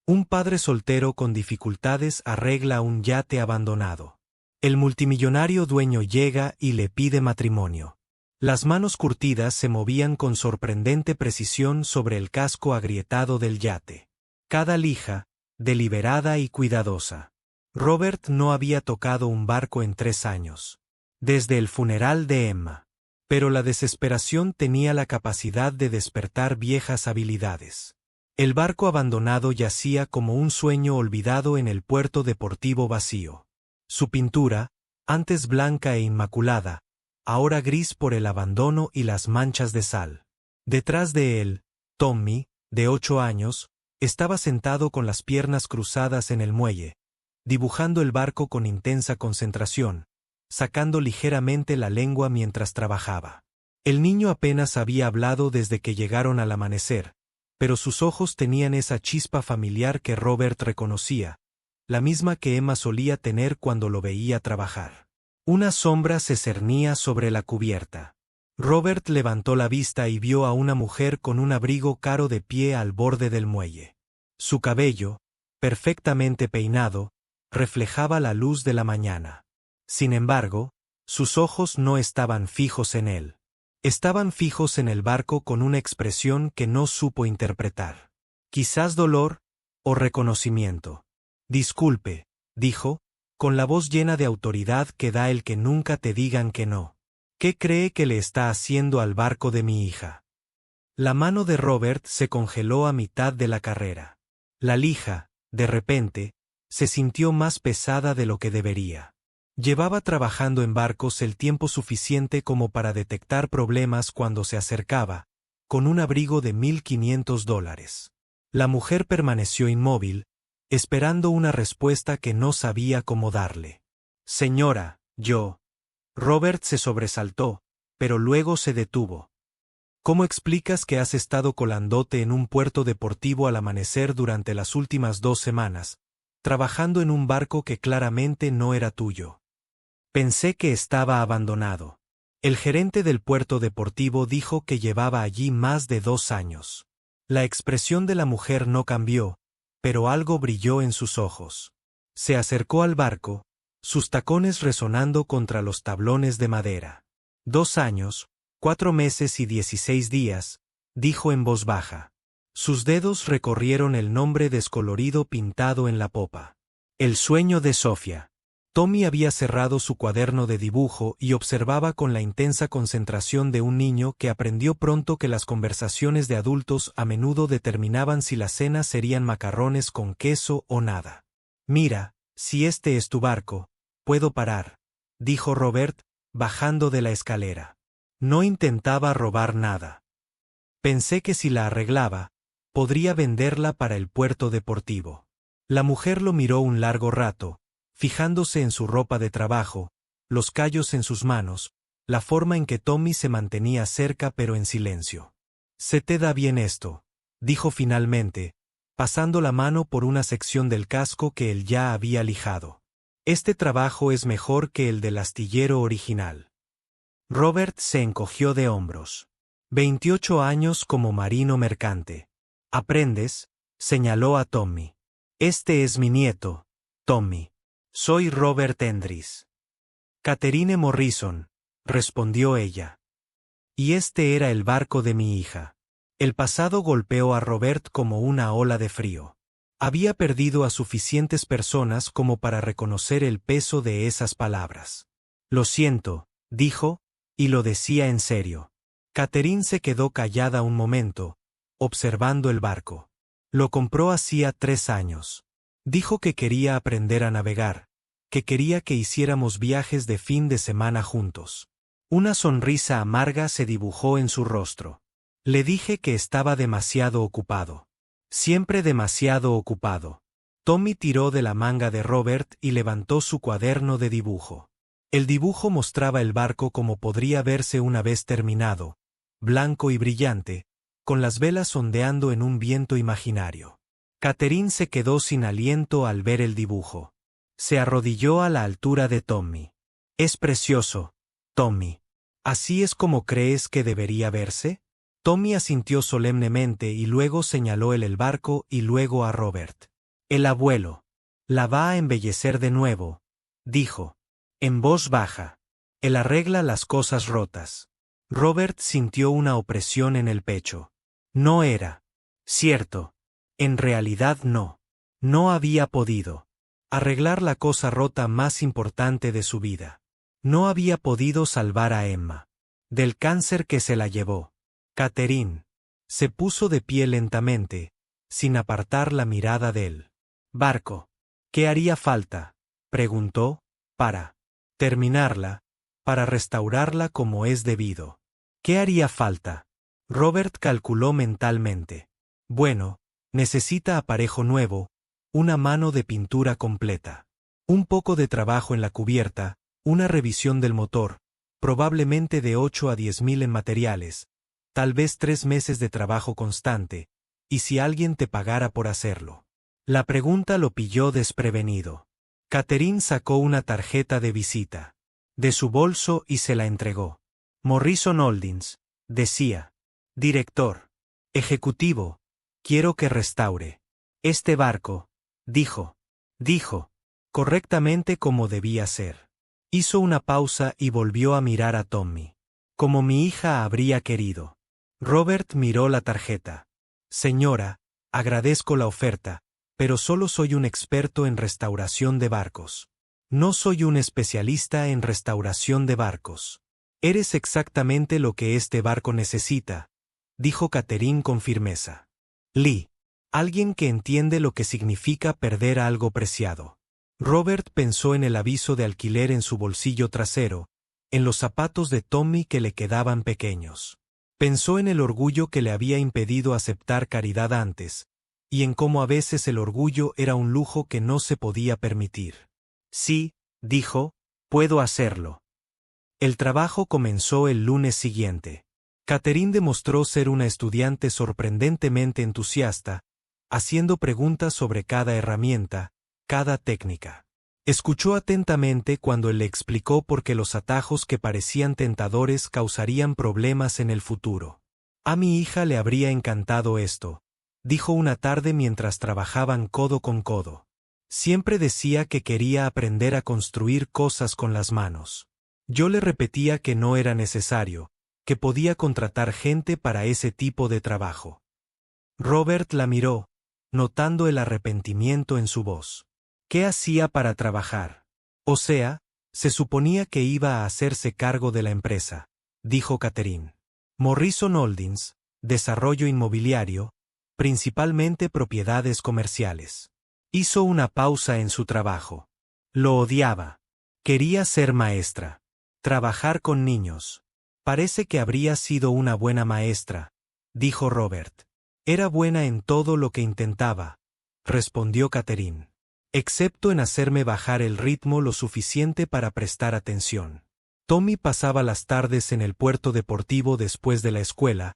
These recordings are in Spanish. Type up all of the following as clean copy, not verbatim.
Un padre soltero con dificultades arregla un yate abandonado. El multimillonario dueño llega y le pide matrimonio. Las manos curtidas se movían con sorprendente precisión sobre el casco agrietado del yate. Cada lija, deliberada y cuidadosa. Robert no había tocado un barco en 3 años. Desde el funeral de Emma. Pero la desesperación tenía la capacidad de despertar viejas habilidades. El barco abandonado yacía como un sueño olvidado en el puerto deportivo vacío. Su pintura, antes blanca e inmaculada, ahora gris por el abandono y las manchas de sal. Detrás de él, Tommy, de 8 años, estaba sentado con las piernas cruzadas en el muelle, dibujando el barco con intensa concentración, sacando ligeramente la lengua mientras trabajaba. El niño apenas había hablado desde que llegaron al amanecer, pero sus ojos tenían esa chispa familiar que Robert reconocía, la misma que Emma solía tener cuando lo veía trabajar. Una sombra se cernía sobre la cubierta. Robert levantó la vista y vio a una mujer con un abrigo caro de pie al borde del muelle. Su cabello, perfectamente peinado, reflejaba la luz de la mañana. Sin embargo, sus ojos no estaban fijos en él. Estaban fijos en el barco con una expresión que no supo interpretar. Quizás dolor o reconocimiento. Disculpe, dijo, con la voz llena de autoridad que da el que nunca te digan que no. ¿Qué cree que le está haciendo al barco de mi hija? La mano de Robert se congeló a mitad de la carrera. La lija, de repente, se sintió más pesada de lo que debería. Llevaba trabajando en barcos el tiempo suficiente como para detectar problemas cuando se acercaba, con un abrigo de $1,500. La mujer permaneció inmóvil, esperando una respuesta que no sabía cómo darle. Señora, yo. Robert se sobresaltó, pero luego se detuvo. ¿Cómo explicas que has estado colándote en un puerto deportivo al amanecer durante las últimas 2 semanas, trabajando en un barco que claramente no era tuyo? Pensé que estaba abandonado. El gerente del puerto deportivo dijo que llevaba allí más de 2 años. La expresión de la mujer no cambió, pero algo brilló en sus ojos. Se acercó al barco, sus tacones resonando contra los tablones de madera. 2 años, 4 meses y 16 días, dijo en voz baja. Sus dedos recorrieron el nombre descolorido pintado en la popa. El sueño de Sofía. Tommy había cerrado su cuaderno de dibujo y observaba con la intensa concentración de un niño que aprendió pronto que las conversaciones de adultos a menudo determinaban si la cena serían macarrones con queso o nada. Mira, si este es tu barco, puedo parar, dijo Robert, bajando de la escalera. No intentaba robar nada. Pensé que si la arreglaba, podría venderla para el puerto deportivo. La mujer lo miró un largo rato, fijándose en su ropa de trabajo, los callos en sus manos, la forma en que Tommy se mantenía cerca pero en silencio. «Se te da bien esto», dijo finalmente, pasando la mano por una sección del casco que él ya había lijado. «Este trabajo es mejor que el del astillero original». Robert se encogió de hombros. 28 años como marino mercante. «¿Aprendes?», señaló a Tommy. «Este es mi nieto, Tommy. Soy Robert Endris». «Catherine Morrison», respondió ella. «Y este era el barco de mi hija». El pasado golpeó a Robert como una ola de frío. Había perdido a suficientes personas como para reconocer el peso de esas palabras. «Lo siento», dijo, y lo decía en serio. Catherine se quedó callada un momento, observando el barco. Lo compró hacía 3 años. Dijo que quería aprender a navegar, que quería que hiciéramos viajes de fin de semana juntos. Una sonrisa amarga se dibujó en su rostro. Le dije que estaba demasiado ocupado. Siempre demasiado ocupado. Tommy tiró de la manga de Robert y levantó su cuaderno de dibujo. El dibujo mostraba el barco como podría verse una vez terminado, blanco y brillante, con las velas ondeando en un viento imaginario. Catherine se quedó sin aliento al ver el dibujo. Se arrodilló a la altura de Tommy. «Es precioso, Tommy. ¿Así es como crees que debería verse?» Tommy asintió solemnemente y luego señaló el barco y luego a Robert. El abuelo. La va a embellecer de nuevo, dijo, en voz baja. Él arregla las cosas rotas. Robert sintió una opresión en el pecho. No era cierto. En realidad no. No había podido arreglar la cosa rota más importante de su vida. No había podido salvar a Emma del cáncer que se la llevó. Catherine se puso de pie lentamente, sin apartar la mirada del barco. ¿Qué haría falta?, preguntó, para terminarla, para restaurarla como es debido. ¿Qué haría falta? Robert calculó mentalmente. Bueno, necesita aparejo nuevo, una mano de pintura completa, un poco de trabajo en la cubierta, una revisión del motor, probablemente de 8 a 10,000 en materiales, tal vez 3 meses de trabajo constante, y si alguien te pagara por hacerlo. La pregunta lo pilló desprevenido. Catherine sacó una tarjeta de visita de su bolso y se la entregó. Morrison Holdings, decía. Director ejecutivo, quiero que restaure este barco, dijo, correctamente como debía ser. Hizo una pausa y volvió a mirar a Tommy. Como mi hija habría querido. Robert miró la tarjeta. Señora, agradezco la oferta, pero solo soy un experto en restauración de barcos. No soy un especialista en restauración de barcos. Eres exactamente lo que este barco necesita, dijo Catherine con firmeza. Lee, alguien que entiende lo que significa perder algo preciado. Robert pensó en el aviso de alquiler en su bolsillo trasero, en los zapatos de Tommy que le quedaban pequeños. Pensó en el orgullo que le había impedido aceptar caridad antes, y en cómo a veces el orgullo era un lujo que no se podía permitir. Sí, dijo, puedo hacerlo. El trabajo comenzó el lunes siguiente. Catherine demostró ser una estudiante sorprendentemente entusiasta, haciendo preguntas sobre cada herramienta, cada técnica. Escuchó atentamente cuando él le explicó por qué los atajos que parecían tentadores causarían problemas en el futuro. A mi hija le habría encantado esto, dijo una tarde mientras trabajaban codo con codo. Siempre decía que quería aprender a construir cosas con las manos. Yo le repetía que no era necesario, que podía contratar gente para ese tipo de trabajo. Robert la miró, notando el arrepentimiento en su voz. ¿Qué hacía para trabajar? O sea, se suponía que iba a hacerse cargo de la empresa, dijo Catherine. Morrison Holdings, desarrollo inmobiliario, principalmente propiedades comerciales. Hizo una pausa en su trabajo. Lo odiaba. Quería ser maestra. Trabajar con niños. Parece que habría sido una buena maestra, dijo Robert. Era buena en todo lo que intentaba, respondió Catherine. Excepto en hacerme bajar el ritmo lo suficiente para prestar atención. Tommy pasaba las tardes en el puerto deportivo después de la escuela,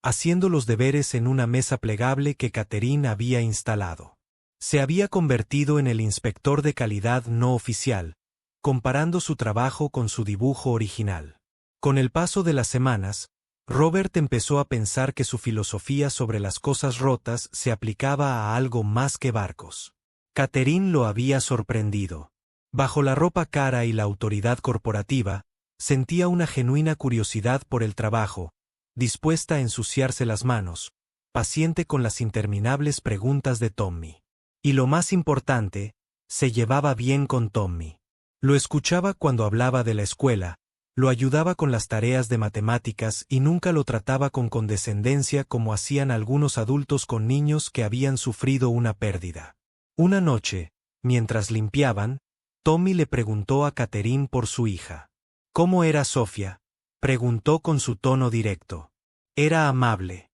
haciendo los deberes en una mesa plegable que Catherine había instalado. Se había convertido en el inspector de calidad no oficial, comparando su trabajo con su dibujo original. Con el paso de las semanas, Robert empezó a pensar que su filosofía sobre las cosas rotas se aplicaba a algo más que barcos. Catherine lo había sorprendido. Bajo la ropa cara y la autoridad corporativa, sentía una genuina curiosidad por el trabajo, dispuesta a ensuciarse las manos, paciente con las interminables preguntas de Tommy. Y lo más importante, se llevaba bien con Tommy. Lo escuchaba cuando hablaba de la escuela, lo ayudaba con las tareas de matemáticas y nunca lo trataba con condescendencia como hacían algunos adultos con niños que habían sufrido una pérdida. Una noche, mientras limpiaban, Tommy le preguntó a Catherine por su hija. ¿Cómo era Sofía?, preguntó con su tono directo. Era amable.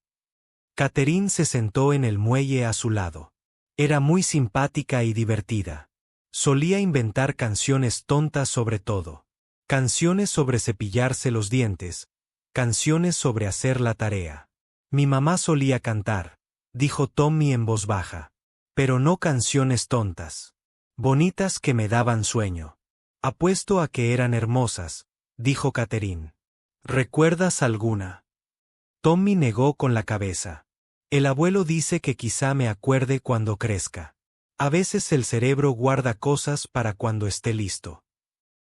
Catherine se sentó en el muelle a su lado. Era muy simpática y divertida. Solía inventar canciones tontas sobre todo. Canciones sobre cepillarse los dientes, canciones sobre hacer la tarea. Mi mamá solía cantar, dijo Tommy en voz baja. Pero no canciones tontas. Bonitas que me daban sueño. Apuesto a que eran hermosas, dijo Catherine. ¿Recuerdas alguna? Tommy negó con la cabeza. El abuelo dice que quizá me acuerde cuando crezca. A veces el cerebro guarda cosas para cuando esté listo.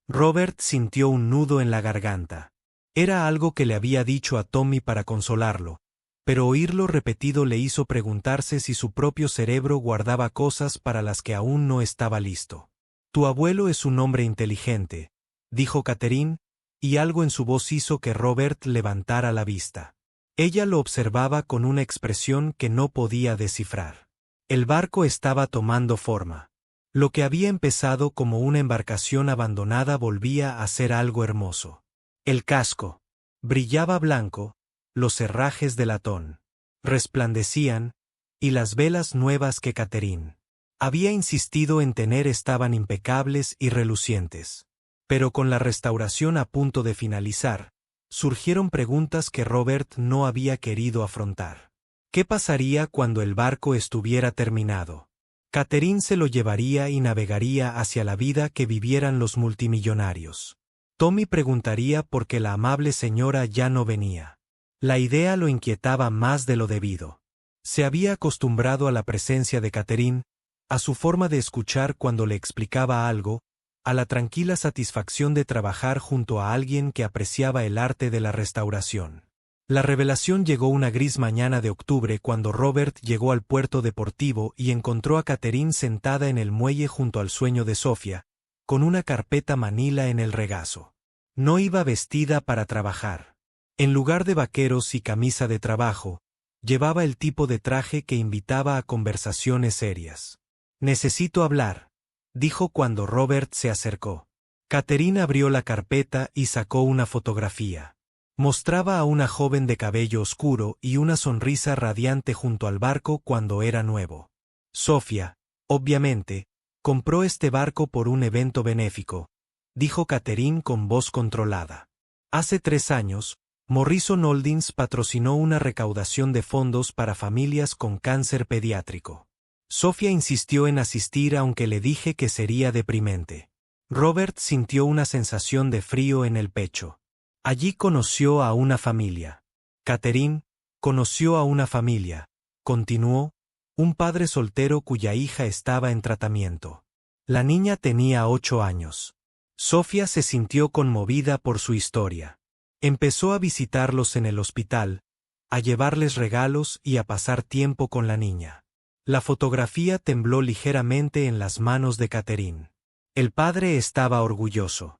Robert sintió un nudo en la garganta. Era algo que le había dicho a Tommy para consolarlo, pero oírlo repetido le hizo preguntarse si su propio cerebro guardaba cosas para las que aún no estaba listo. Tu abuelo es un hombre inteligente, dijo Catherine, y algo en su voz hizo que Robert levantara la vista. Ella lo observaba con una expresión que no podía descifrar. El barco estaba tomando forma. Lo que había empezado como una embarcación abandonada volvía a ser algo hermoso. El casco brillaba blanco, los herrajes de latón resplandecían, y las velas nuevas que Catherine había insistido en tener estaban impecables y relucientes. Pero con la restauración a punto de finalizar, surgieron preguntas que Robert no había querido afrontar. ¿Qué pasaría cuando el barco estuviera terminado? Catherine se lo llevaría y navegaría hacia la vida que vivieran los multimillonarios. Tommy preguntaría por qué la amable señora ya no venía. La idea lo inquietaba más de lo debido. Se había acostumbrado a la presencia de Catherine, a su forma de escuchar cuando le explicaba algo, a la tranquila satisfacción de trabajar junto a alguien que apreciaba el arte de la restauración. La revelación llegó una gris mañana de octubre cuando Robert llegó al puerto deportivo y encontró a Catherine sentada en el muelle junto al sueño de Sofía, con una carpeta manila en el regazo. No iba vestida para trabajar. En lugar de vaqueros y camisa de trabajo, llevaba el tipo de traje que invitaba a conversaciones serias. «Necesito hablar», dijo cuando Robert se acercó. Catherine abrió la carpeta y sacó una fotografía. Mostraba a una joven de cabello oscuro y una sonrisa radiante junto al barco cuando era nuevo. Sofía, obviamente, compró este barco por un evento benéfico, dijo Catherine con voz controlada. Hace 3 años, Morrison Holdings patrocinó una recaudación de fondos para familias con cáncer pediátrico. Sofía insistió en asistir aunque le dije que sería deprimente. Robert sintió una sensación de frío en el pecho. Allí conoció a una familia. Catherine conoció a una familia, continuó, un padre soltero cuya hija estaba en tratamiento. La niña tenía 8 años. Sofía se sintió conmovida por su historia. Empezó a visitarlos en el hospital, a llevarles regalos y a pasar tiempo con la niña. La fotografía tembló ligeramente en las manos de Catherine. El padre estaba orgulloso.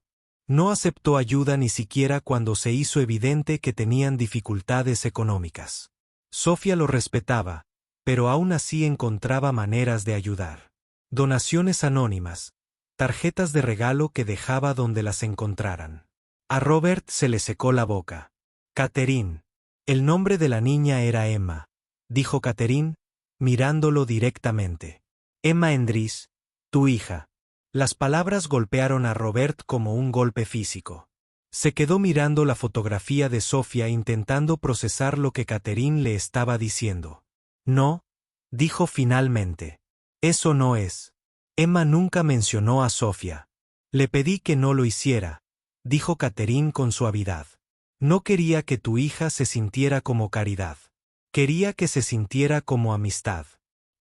No aceptó ayuda ni siquiera cuando se hizo evidente que tenían dificultades económicas. Sofía lo respetaba, pero aún así encontraba maneras de ayudar. Donaciones anónimas, tarjetas de regalo que dejaba donde las encontraran. A Robert se le secó la boca. Catherine. El nombre de la niña era Emma, dijo Catherine, mirándolo directamente. Emma Endris, tu hija. Las palabras golpearon a Robert como un golpe físico. Se quedó mirando la fotografía de Sofía intentando procesar lo que Catherine le estaba diciendo. No, dijo finalmente. Eso no es. Emma nunca mencionó a Sofía. Le pedí que no lo hiciera, dijo Catherine con suavidad. No quería que tu hija se sintiera como caridad. Quería que se sintiera como amistad.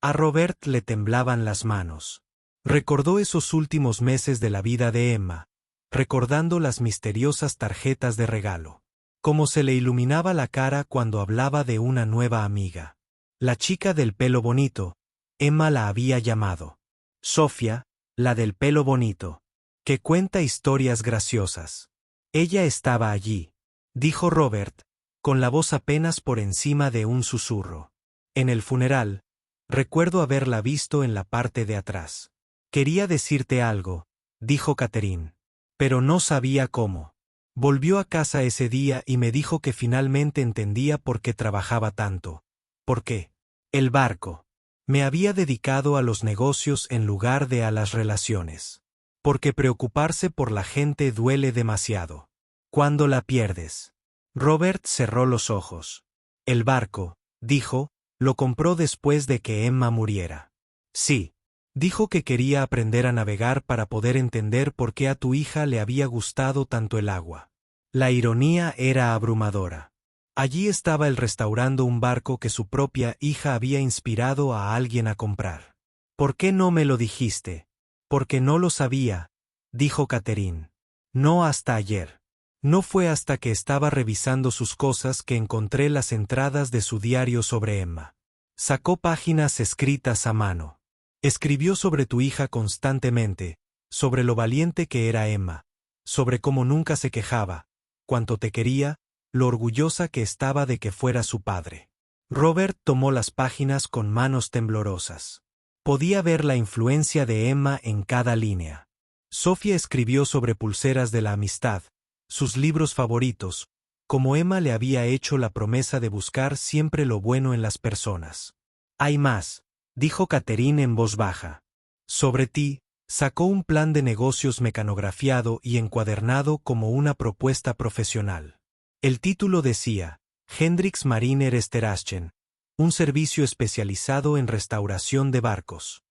A Robert le temblaban las manos. Recordó esos últimos meses de la vida de Emma, recordando las misteriosas tarjetas de regalo. Cómo se le iluminaba la cara cuando hablaba de una nueva amiga. La chica del pelo bonito, Emma la había llamado. Sofía, la del pelo bonito, que cuenta historias graciosas. Ella estaba allí, dijo Robert, con la voz apenas por encima de un susurro. En el funeral, recuerdo haberla visto en la parte de atrás. Quería decirte algo, dijo Catherine, pero no sabía cómo. Volvió a casa ese día y me dijo que finalmente entendía por qué trabajaba tanto. ¿Por qué? El barco. Me había dedicado a los negocios en lugar de a las relaciones. Porque preocuparse por la gente duele demasiado. Cuando la pierdes. Robert cerró los ojos. El barco, dijo, lo compró después de que Emma muriera. Sí. Dijo que quería aprender a navegar para poder entender por qué a tu hija le había gustado tanto el agua. La ironía era abrumadora. Allí estaba él restaurando un barco que su propia hija había inspirado a alguien a comprar. ¿Por qué no me lo dijiste? Porque no lo sabía, dijo Catherine. No hasta ayer. No fue hasta que estaba revisando sus cosas que encontré las entradas de su diario sobre Emma. Sacó páginas escritas a mano. Escribió sobre tu hija constantemente, sobre lo valiente que era Emma, sobre cómo nunca se quejaba, cuánto te quería, lo orgullosa que estaba de que fuera su padre. Robert tomó las páginas con manos temblorosas. Podía ver la influencia de Emma en cada línea. Sofía escribió sobre pulseras de la amistad, sus libros favoritos, como Emma le había hecho la promesa de buscar siempre lo bueno en las personas. Hay más, dijo Catherine en voz baja. Sobre ti, sacó un plan de negocios mecanografiado y encuadernado como una propuesta profesional. El título decía, Hendrix Marine Restauration, un servicio especializado en restauración de barcos.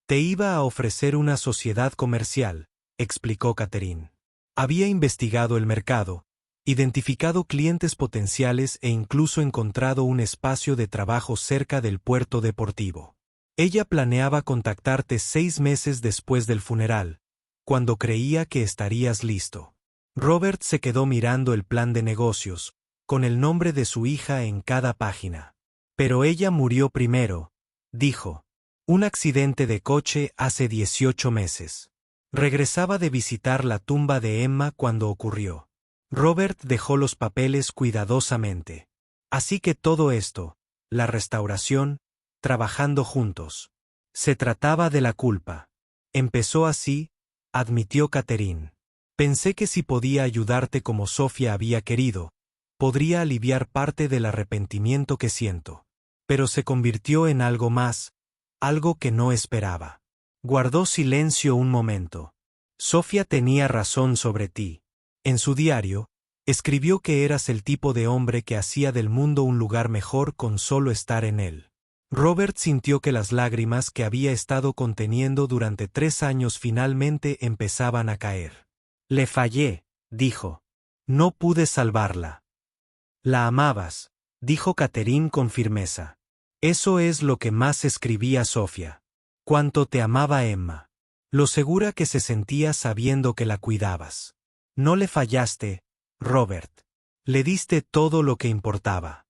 Te iba a ofrecer una sociedad comercial, explicó Catherine. Había investigado el mercado, identificado clientes potenciales e incluso encontrado un espacio de trabajo cerca del puerto deportivo. Ella planeaba contactarte 6 meses después del funeral, cuando creía que estarías listo. Robert se quedó mirando el plan de negocios, con el nombre de su hija en cada página. Pero ella murió primero, dijo. Un accidente de coche hace 18 meses. Regresaba de visitar la tumba de Emma cuando ocurrió. Robert dejó los papeles cuidadosamente. Así que todo esto, la restauración, trabajando juntos. Se trataba de la culpa. Empezó así, admitió Catherine. Pensé que si podía ayudarte como Sofía había querido, podría aliviar parte del arrepentimiento que siento. Pero se convirtió en algo más, algo que no esperaba. Guardó silencio un momento. Sofía tenía razón sobre ti. En su diario, escribió que eras el tipo de hombre que hacía del mundo un lugar mejor con solo estar en él. Robert sintió que las lágrimas que había estado conteniendo durante 3 años finalmente empezaban a caer. Le fallé, dijo. No pude salvarla. La amabas, dijo Catherine con firmeza. Eso es lo que más escribía Sofía. Cuánto te amaba Emma. Lo segura que se sentía sabiendo que la cuidabas. No le fallaste, Robert. Le diste todo lo que importaba.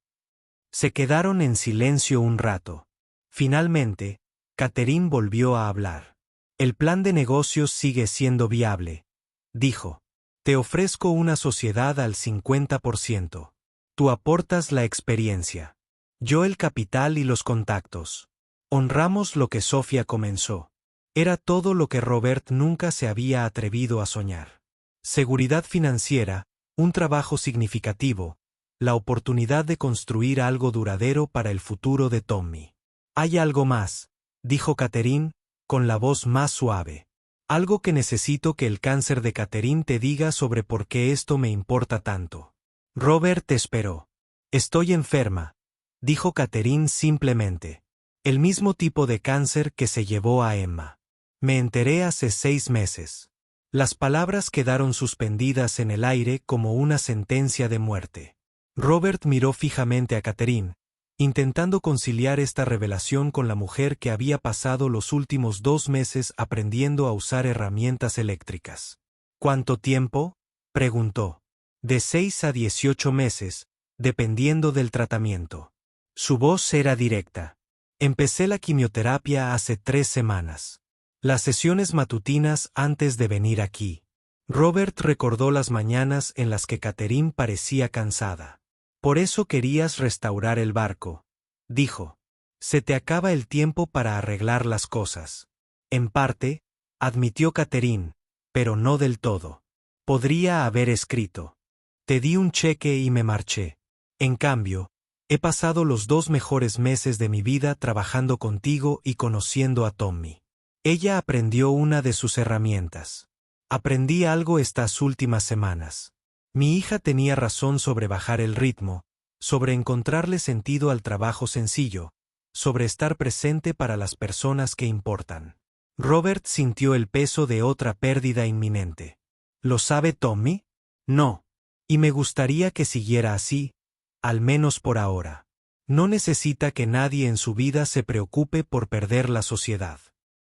Se quedaron en silencio un rato. Finalmente, Catherine volvió a hablar. El plan de negocios sigue siendo viable, dijo. Te ofrezco una sociedad al 50%. Tú aportas la experiencia. Yo el capital y los contactos. Honramos lo que Sofía comenzó. Era todo lo que Robert nunca se había atrevido a soñar. Seguridad financiera, un trabajo significativo, la oportunidad de construir algo duradero para el futuro de Tommy. Hay algo más, dijo Catherine, con la voz más suave. Algo que necesito que el cáncer de Catherine te diga sobre por qué esto me importa tanto. Robert esperó. Estoy enferma, dijo Catherine simplemente. El mismo tipo de cáncer que se llevó a Emma. Me enteré hace 6 meses. Las palabras quedaron suspendidas en el aire como una sentencia de muerte. Robert miró fijamente a Catherine, intentando conciliar esta revelación con la mujer que había pasado los últimos 2 meses aprendiendo a usar herramientas eléctricas. ¿Cuánto tiempo?, preguntó. De 6 a 18 meses, dependiendo del tratamiento. Su voz era directa. Empecé la quimioterapia hace 3 semanas. Las sesiones matutinas antes de venir aquí. Robert recordó las mañanas en las que Catherine parecía cansada. Por eso querías restaurar el barco, dijo. Se te acaba el tiempo para arreglar las cosas. En parte, admitió Catherine, pero no del todo. Podría haber escrito. Te di un cheque y me marché. En cambio, he pasado los 2 mejores meses de mi vida trabajando contigo y conociendo a Tommy. Ella aprendió una de sus herramientas. Aprendí algo estas últimas semanas. Mi hija tenía razón sobre bajar el ritmo, sobre encontrarle sentido al trabajo sencillo, sobre estar presente para las personas que importan. Robert sintió el peso de otra pérdida inminente. ¿Lo sabe Tommy? No. Y me gustaría que siguiera así, al menos por ahora. No necesita que nadie en su vida se preocupe por perder la sociedad.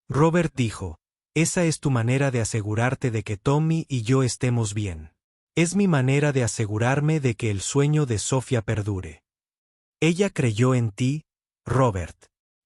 Robert dijo, esa es tu manera de asegurarte de que Tommy y yo estemos bien. Es mi manera de asegurarme de que el sueño de Sofía perdure. Ella creyó en ti, Robert.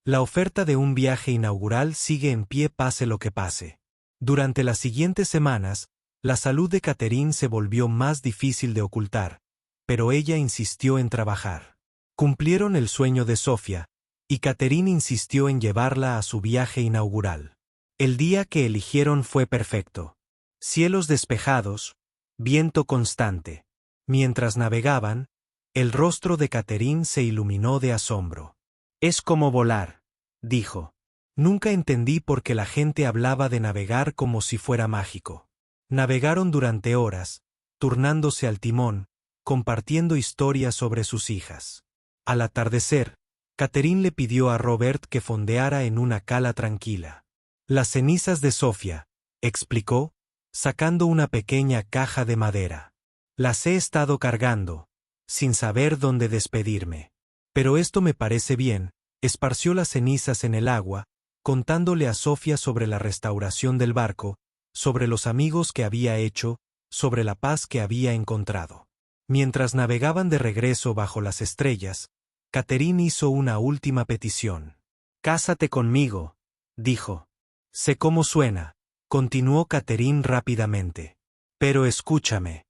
La oferta de un viaje inaugural sigue en pie pase lo que pase. Durante las siguientes semanas, la salud de Catherine se volvió más difícil de ocultar, pero ella insistió en trabajar. Cumplieron el sueño de Sofía, y Catherine insistió en llevarla a su viaje inaugural. El día que eligieron fue perfecto. Cielos despejados, viento constante. Mientras navegaban, el rostro de Catherine se iluminó de asombro. Es como volar, dijo. Nunca entendí por qué la gente hablaba de navegar como si fuera mágico. Navegaron durante horas, turnándose al timón, compartiendo historias sobre sus hijas. Al atardecer, Catherine le pidió a Robert que fondeara en una cala tranquila. Las cenizas de Sofía, explicó, sacando una pequeña caja de madera. Las he estado cargando, sin saber dónde despedirme. Pero esto me parece bien. Esparció las cenizas en el agua, contándole a Sofía sobre la restauración del barco, sobre los amigos que había hecho, sobre la paz que había encontrado. Mientras navegaban de regreso bajo las estrellas, Catherine hizo una última petición. «Cásate conmigo», dijo. «Sé cómo suena», continuó Catherine rápidamente. «Pero escúchame».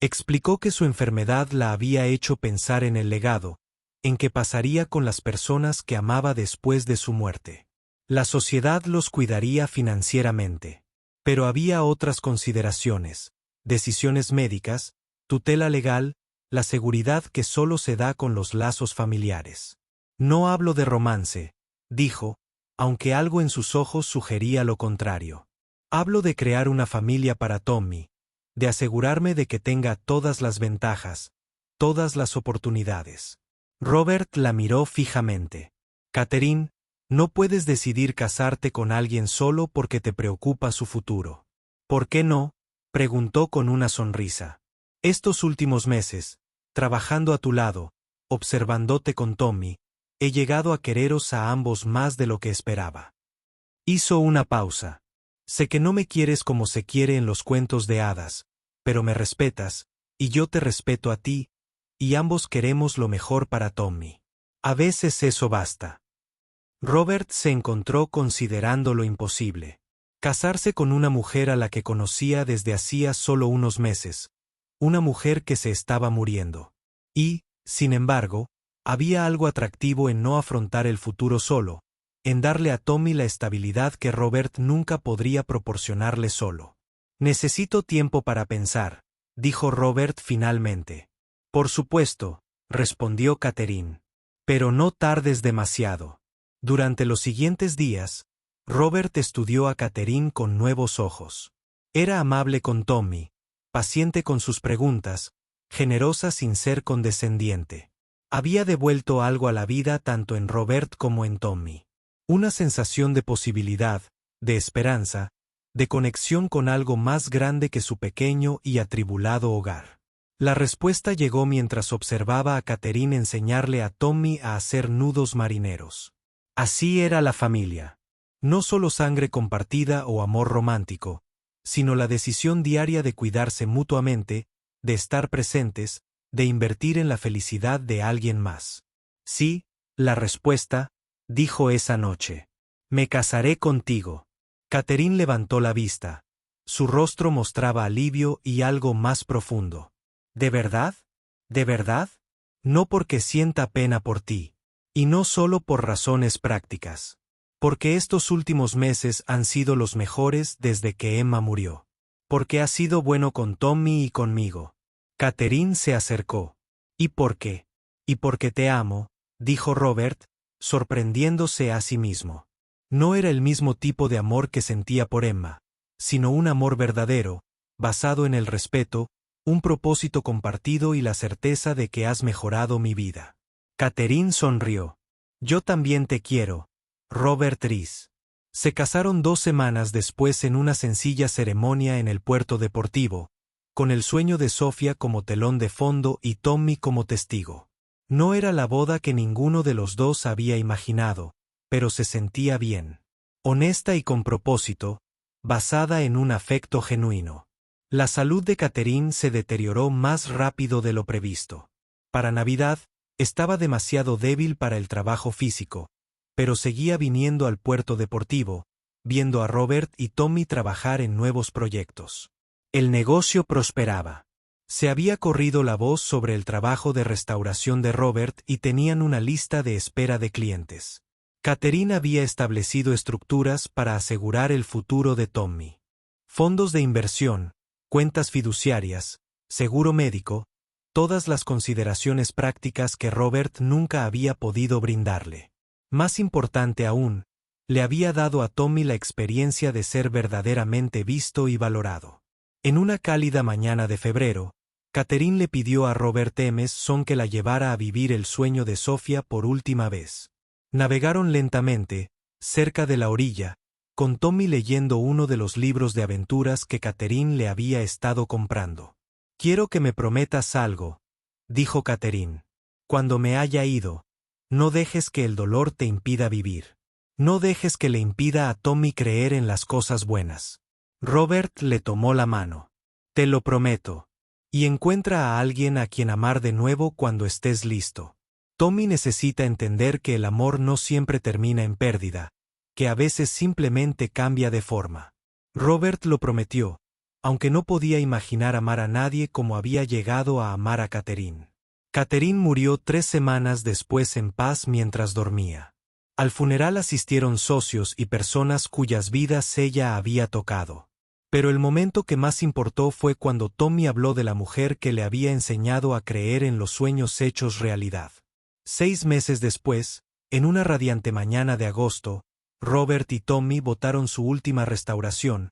Explicó que su enfermedad la había hecho pensar en el legado, en qué pasaría con las personas que amaba después de su muerte. La sociedad los cuidaría financieramente. Pero había otras consideraciones, decisiones médicas, tutela legal, la seguridad que solo se da con los lazos familiares. No hablo de romance, dijo, aunque algo en sus ojos sugería lo contrario. Hablo de crear una familia para Tommy, de asegurarme de que tenga todas las ventajas, todas las oportunidades. Robert la miró fijamente. Catherine, no puedes decidir casarte con alguien solo porque te preocupa su futuro. ¿Por qué no?, preguntó con una sonrisa. Estos últimos meses, trabajando a tu lado, observándote con Tommy, he llegado a quereros a ambos más de lo que esperaba. Hizo una pausa. Sé que no me quieres como se quiere en los cuentos de hadas, pero me respetas, y yo te respeto a ti, y ambos queremos lo mejor para Tommy. A veces eso basta. Robert se encontró considerando lo imposible. Casarse con una mujer a la que conocía desde hacía solo unos meses, una mujer que se estaba muriendo. Y, sin embargo, había algo atractivo en no afrontar el futuro solo, en darle a Tommy la estabilidad que Robert nunca podría proporcionarle solo. Necesito tiempo para pensar, dijo Robert finalmente. Por supuesto, respondió Catherine. Pero no tardes demasiado. Durante los siguientes días, Robert estudió a Catherine con nuevos ojos. Era amable con Tommy, paciente con sus preguntas, generosa sin ser condescendiente. Había devuelto algo a la vida tanto en Robert como en Tommy. Una sensación de posibilidad, de esperanza, de conexión con algo más grande que su pequeño y atribulado hogar. La respuesta llegó mientras observaba a Catherine enseñarle a Tommy a hacer nudos marineros. Así era la familia. No solo sangre compartida o amor romántico, sino la decisión diaria de cuidarse mutuamente, de estar presentes, de invertir en la felicidad de alguien más. Sí, la respuesta, dijo esa noche. Me casaré contigo. Catherine levantó la vista. Su rostro mostraba alivio y algo más profundo. ¿De verdad? ¿De verdad? No porque sienta pena por ti. Y no solo por razones prácticas. Porque estos últimos meses han sido los mejores desde que Emma murió. Porque has sido bueno con Tommy y conmigo. Catherine se acercó. ¿Y por qué? Y porque te amo, dijo Robert, sorprendiéndose a sí mismo. No era el mismo tipo de amor que sentía por Emma, sino un amor verdadero, basado en el respeto, un propósito compartido y la certeza de que has mejorado mi vida. Catherine sonrió. Yo también te quiero, Robert Rees. Se casaron 2 semanas después en una sencilla ceremonia en el puerto deportivo, con el sueño de Sofía como telón de fondo y Tommy como testigo. No era la boda que ninguno de los dos había imaginado, pero se sentía bien. Honesta y con propósito, basada en un afecto genuino. La salud de Catherine se deterioró más rápido de lo previsto. Para Navidad, estaba demasiado débil para el trabajo físico, pero seguía viniendo al puerto deportivo, viendo a Robert y Tommy trabajar en nuevos proyectos. El negocio prosperaba. Se había corrido la voz sobre el trabajo de restauración de Robert y tenían una lista de espera de clientes. Catherine había establecido estructuras para asegurar el futuro de Tommy. Fondos de inversión, cuentas fiduciarias, seguro médico, todas las consideraciones prácticas que Robert nunca había podido brindarle. Más importante aún, le había dado a Tommy la experiencia de ser verdaderamente visto y valorado. En una cálida mañana de febrero, Catherine le pidió a Robert Emerson que la llevara a vivir el sueño de Sofía por última vez. Navegaron lentamente, cerca de la orilla, con Tommy leyendo uno de los libros de aventuras que Catherine le había estado comprando. «Quiero que me prometas algo», dijo Catherine. «Cuando me haya ido, no dejes que el dolor te impida vivir. No dejes que le impida a Tommy creer en las cosas buenas». Robert le tomó la mano. «Te lo prometo. Y encuentra a alguien a quien amar de nuevo cuando estés listo. Tommy necesita entender que el amor no siempre termina en pérdida, que a veces simplemente cambia de forma». Robert lo prometió, aunque no podía imaginar amar a nadie como había llegado a amar a Catherine. Catherine murió 3 semanas después en paz mientras dormía. Al funeral asistieron socios y personas cuyas vidas ella había tocado. Pero el momento que más importó fue cuando Tommy habló de la mujer que le había enseñado a creer en los sueños hechos realidad. 6 meses después, en una radiante mañana de agosto, Robert y Tommy botaron su última restauración,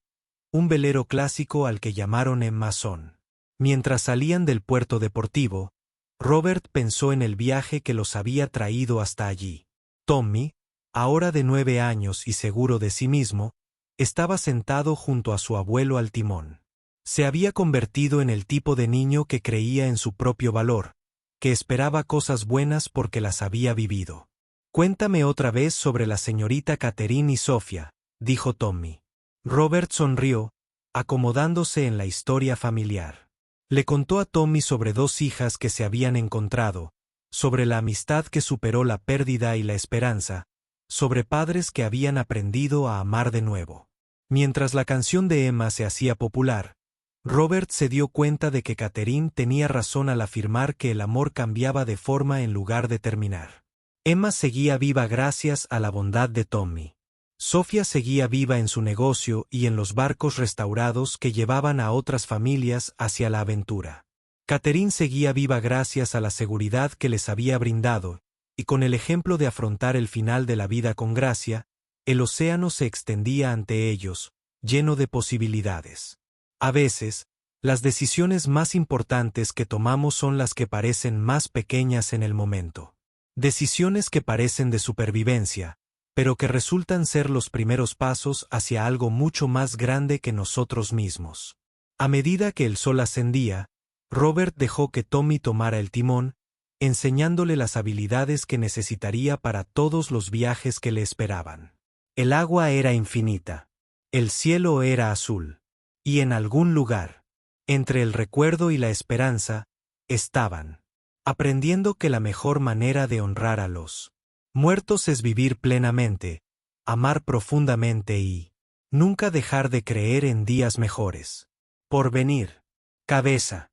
un velero clásico al que llamaron Amazon. Mientras salían del puerto deportivo, Robert pensó en el viaje que los había traído hasta allí. Tommy, ahora de 9 años y seguro de sí mismo, estaba sentado junto a su abuelo al timón. Se había convertido en el tipo de niño que creía en su propio valor, que esperaba cosas buenas porque las había vivido. «Cuéntame otra vez sobre la señorita Catherine y Sofía», dijo Tommy. Robert sonrió, acomodándose en la historia familiar. Le contó a Tommy sobre 2 hijas que se habían encontrado, sobre la amistad que superó la pérdida y la esperanza, sobre padres que habían aprendido a amar de nuevo. Mientras la canción de Emma se hacía popular, Robert se dio cuenta de que Catherine tenía razón al afirmar que el amor cambiaba de forma en lugar de terminar. Emma seguía viva gracias a la bondad de Tommy. Sofía seguía viva en su negocio y en los barcos restaurados que llevaban a otras familias hacia la aventura. Catherine seguía viva gracias a la seguridad que les había brindado, y con el ejemplo de afrontar el final de la vida con gracia, el océano se extendía ante ellos, lleno de posibilidades. A veces, las decisiones más importantes que tomamos son las que parecen más pequeñas en el momento. Decisiones que parecen de supervivencia, pero que resultan ser los primeros pasos hacia algo mucho más grande que nosotros mismos. A medida que el sol ascendía, Robert dejó que Tommy tomara el timón, enseñándole las habilidades que necesitaría para todos los viajes que le esperaban. El agua era infinita. El cielo era azul. Y en algún lugar, entre el recuerdo y la esperanza, estaban aprendiendo que la mejor manera de honrar a los muertos es vivir plenamente, amar profundamente y nunca dejar de creer en días mejores. Porvenir. Cabeza.